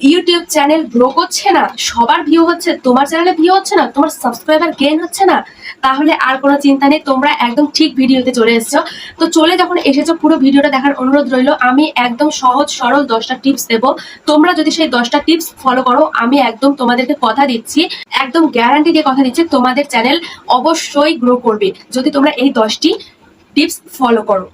YouTube channel grow করছে না, সবার ভিউ হচ্ছে, তোমার চ্যানেলে ভিউ হচ্ছে না, তোমার সাবস্ক্রাইবার গেইন হচ্ছে না, তাহলে আর কোনো চিন্তা নেই, তোমরা একদম ঠিক ভিডিওতে চলে এসেছো। তো চলে যখন এসেছো, পুরো ভিডিওটা দেখার অনুরোধ রইলো। আমি একদম সহজ সরল 10টা টিপস দেবো। তোমরা যদি সেই 10টা টিপস ফলো করো, আমি একদম তোমাদেরকে কথা দিচ্ছি, একদম গ্যারান্টি দিয়ে কথা দিচ্ছি, তোমাদের চ্যানেল অবশ্যই গ্রো করবে যদি তোমরা এই 10টি টিপস ফলো করো।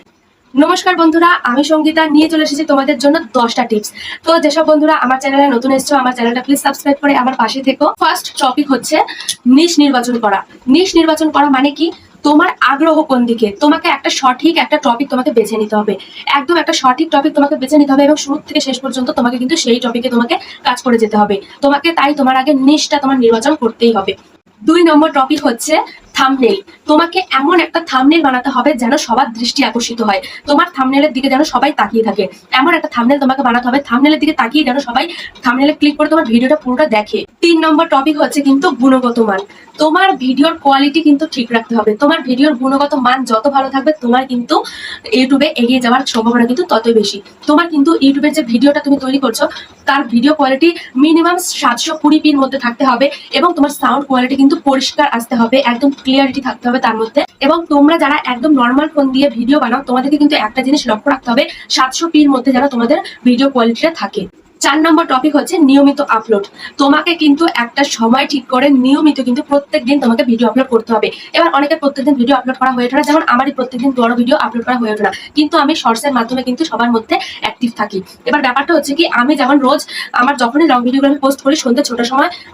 নমস্কার বন্ধুরা, আমি সঙ্গীতা নিয়ে চলে এসেছি তোমাদের জন্য 10টা টিপস। তো যেসব বন্ধুরা আমার চ্যানেলে নতুন এসেছো, আমার চ্যানেলটা প্লিজ সাবস্ক্রাইব করে আমার পাশে থেকো। ফার্স্ট টপিক হচ্ছে নিশ নির্বাচন করা। নিশ নির্বাচন করা মানে কি? তোমার আগ্রহ কোন দিকে, তোমাকে একটা সঠিক একটা টপিক তোমাকে বেছে নিতে হবে। একদম একটা সঠিক টপিক তোমাকে বেছে নিতে হবে এবং শুরু থেকে শেষ পর্যন্ত তোমাকে কিন্তু সেই টপিকে তোমাকে কাজ করে যেতে হবে। তোমাকে তাই তোমার আগে নিশটা তোমার নির্বাচন করতেই হবে। 2 নম্বর টপিক হচ্ছে থাম্বনেল। তোমাকে এমন একটা থাম্বনেল বানাতে হবে যেন সবার দৃষ্টি আকর্ষিত হয়, তোমার থাম্বনেলের দিকে যেন সবাই তাকিয়ে থাকে। এমন একটা থাম্বনেল তোমাকে বানাতে হবে, থাম্বনেলের দিকে তাকিয়ে যেন সবাই থাম্বনেলে ক্লিক করে তোমার ভিডিওটা পুরোটা দেখে। 3 নম্বর টপিক হচ্ছে কিন্তু গুণগত মান। তোমার ভিডিওর কোয়ালিটি কিন্তু ঠিক রাখতে হবে। তোমার ভিডিওর গুণগত মান যত ভালো থাকবে, তোমার কিন্তু ইউটিউবে এগিয়ে যাওয়ার সম্ভাবনা কিন্তু ততই বেশি। তোমার কিন্তু ইউটিউবের যে ভিডিওটা তুমি তৈরি করছো, তার ভিডিও কোয়ালিটি মিনিমাম 720p মধ্যে থাকতে হবে এবং তোমার সাউন্ড কোয়ালিটি কিন্তু পরিষ্কার আসতে হবে, একদম ক্লিয়ারিটি থাকতে হবে তার মধ্যে। এবং তোমরা যারা একদম নর্মাল ফোন দিয়ে ভিডিও বানাও, তোমাদেরকে কিন্তু একটা জিনিস লক্ষ্য রাখতে হবে, 700pর মধ্যে যেন তোমাদের ভিডিও কোয়ালিটিটা থাকে। 4 নম্বর টপিক হচ্ছে নিয়মিত আপলোড। তোমাকে কিন্তু একটা সময় ঠিক করে নিয়মিত কিন্তু প্রত্যেকদিন তোমাকে ভিডিও আপলোড করতে হবে। এবার অনেকে প্রত্যেকদিন ভিডিও আপলোড করা হয়ে ওঠে না, যেমন আমারই প্রত্যেকদিন বড় ভিডিও আপলোড করা হয়ে ওঠে না, কিন্তু আমি শর্টসের মাধ্যমে কিন্তু সবার মধ্যে অ্যাক্টিভ থাকি। এবার ব্যাপারটা হচ্ছে কি, আমি যেমন রোজ আমার যখনই লং ভিডিওগুলো আমি পোস্ট করি, সন্ধ্যে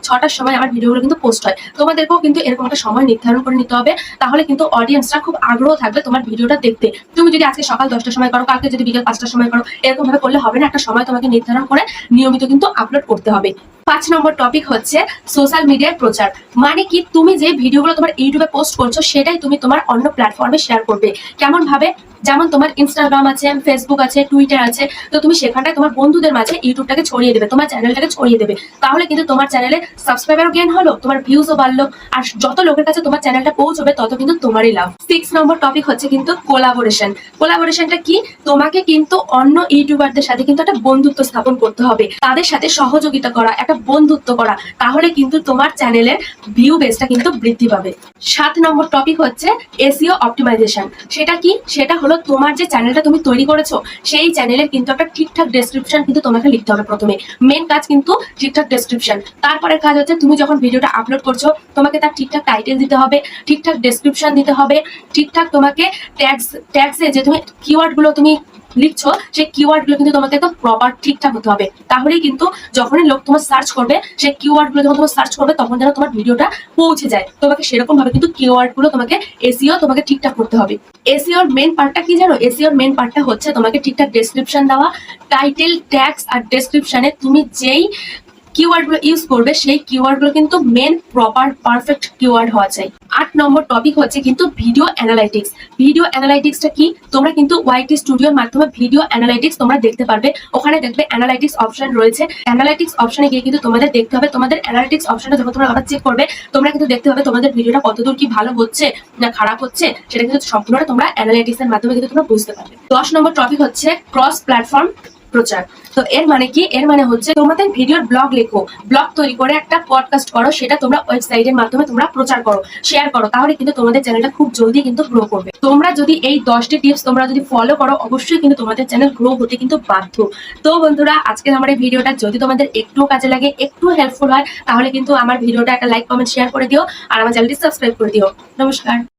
6টার সময় আমার ভিডিওগুলো কিন্তু পোস্ট হয়। তোমাদেরকেও কিন্তু এরকম একটা সময় নির্ধারণ করে নিতে হবে, তাহলে কিন্তু অডিয়েন্সরা খুব আগ্রহ থাকবে তোমার ভিডিওটা দেখতে। তুমি যদি আজকে সকাল 10টার সময় করো, কালকে যদি বিকেল 5টার সময় করো, এরকম ভাবে করলে হবে না। একটা সময় তোমাকে নির্ধারণ করে নিয়মিত কিন্তু আপলোড করতে হবে। 5 নম্বর টপিক হচ্ছে সোশ্যাল মিডিয়ার প্রচার। মানে কি, তুমি যে ভিডিওগুলো তোমার ইউটিউবে পোস্ট করছো, সেটাই তুমি তোমার অন্য প্ল্যাটফর্মে শেয়ার করবে। কেমন ভাবে? যেমন তোমার ইনস্টাগ্রাম আছে, ফেসবুক আছে, টুইটার আছে, তো তুমি সেখানটায় তোমার বন্ধুদের মাঝে ইউটিউবটাকে ছড়িয়ে দেবে, তোমার চ্যানেলটাকে ছড়িয়ে দেবে। তাহলে কিন্তু তোমার চ্যানেলে সাবস্ক্রাইবারও গেইন হলো, তোমার ভিউজও বাড়লো, আর যত লোকের কাছে তোমার চ্যানেলটা পৌঁছবে তত কিন্তু তোমারই লাভ। 6 নম্বর টপিক হচ্ছে কিন্তু কোলাবোরেশন। কোলাবোরেশনটা কি? তোমাকে কিন্তু অন্য ইউটিউবারদের সাথে কিন্তু একটা বন্ধুত্ব স্থাপন করতে হবে, তাদের সাথে সহযোগিতা করা, একটা বন্ধুত্ব করা, তাহলে কিন্তু তোমার চ্যানেলের ভিউ বেসটা কিন্তু বৃদ্ধি পাবে। 7 নম্বর টপিক হচ্ছে এসইও অপটিমাইজেশন। সেটা কি? সেটা হলো তোমার যে চ্যানেলটা তুমি তৈরি করেছো, সেই চ্যানেলের কিন্তু একটা ঠিকঠাক ডেসক্রিপশন কিন্তু তোমাকে লিখতে হবে। প্রথমে মেন কাজ কিন্তু ঠিকঠাক ডেসক্রিপশন। তারপরে কাজ হচ্ছে তুমি যখন ভিডিওটা আপলোড করছো, তোমাকে তার ঠিকঠাক টাইটেল দিতে হবে, ঠিকঠাক ডেসক্রিপশন দিতে হবে, ঠিকঠাক তোমাকে ট্যাগসে যে তুমি কিওয়ার্ড গুলো তুমি লিখছো, সেই কিওয়ার্ড গুলো কিন্তু তোমাকে একদম প্রপার ঠিকঠাক হতে হবে। তাহলেই কিন্তু যখনই লোক তোমার সার্চ করবে, সেই কিওয়ার্ড গুলো যখন তোমার সার্চ করবে, তখন যেন তোমার ভিডিওটা পৌঁছে যায়। তোমাকে সেরকম ভাবে কিন্তু কিওয়ার্ড গুলো তোমাকে এসইও তোমাকে ঠিকঠাক করতে হবে। এসইওর মেন পার্টটা কি জানো? এসইওর মেন পার্টটা হচ্ছে তোমাকে ঠিকঠাক ডেসক্রিপশন দেওয়া, টাইটেল, ট্যাগস আর ডেসক্রিপশনে তুমি যেই কিওয়ার্ড গুলো ইউজ করবে, সেই কিওয়ার্ড গুলো কিন্তু মেন প্রপার পারফেক্ট কিওয়ার্ড হওয়া চাই। 8 নম্বর টপিক হচ্ছে কিন্তু ভিডিও অ্যানালাইটিক্স। ভিডিও অ্যানালাইটিক্সটা কি? তোমরা কিন্তু ওয়াইটি স্টুডিওর মাধ্যমে ভিডিও অ্যানালাইটিক্স তোমরা দেখতে পারবে। ওখানে দেখবে অ্যানালাইটিক্স অপশন রয়েছে। অ্যানালাইটিক্স অপশনে গিয়ে কিন্তু তোমাদের দেখতে হবে, তোমাদের অ্যানালাইটিক্স অপশনটা যখন তোমরা আবার চেক করবে, তোমরা কিন্তু দেখতে হবে তোমাদের ভিডিওটা কতদূর কি ভালো হচ্ছে না খারাপ হচ্ছে, সেটা কিন্তু সম্পূর্ণটা তোমরা অ্যানালাইটিক্স এর মাধ্যমে কিন্তু তোমরা বুঝতে পারবে। 10 নম্বর টপিক হচ্ছে ক্রস প্ল্যাটফর্ম প্রচার। তো এর মানে কি? এর মানে হচ্ছে তোমাদের ভিডিওর ব্লগ লেখো, ব্লগ তৈরি করে একটা পডকাস্ট করো, সেটা তোমরা ওয়েবসাইটের মাধ্যমে তোমরা প্রচার করো, শেয়ার করো, তাহলে কিন্তু তোমাদের চ্যানেলটা খুব জলদি কিন্তু গ্রো করবে। তোমরা যদি এই 10টি টিপস তোমরা যদি ফলো করো, অবশ্যই কিন্তু তোমাদের চ্যানেল গ্রো হতে কিন্তু বাধ্য। তো বন্ধুরা, আজকে আমার এই ভিডিওটা যদি তোমাদের একটু কাজে লাগে, একটু হেল্পফুল হয়, তাহলে কিন্তু আমার ভিডিওটা একটা লাইক, কমেন্ট, শেয়ার করে দিও আর আমার চ্যানেলটি সাবস্ক্রাইব করে দিও। নমস্কার।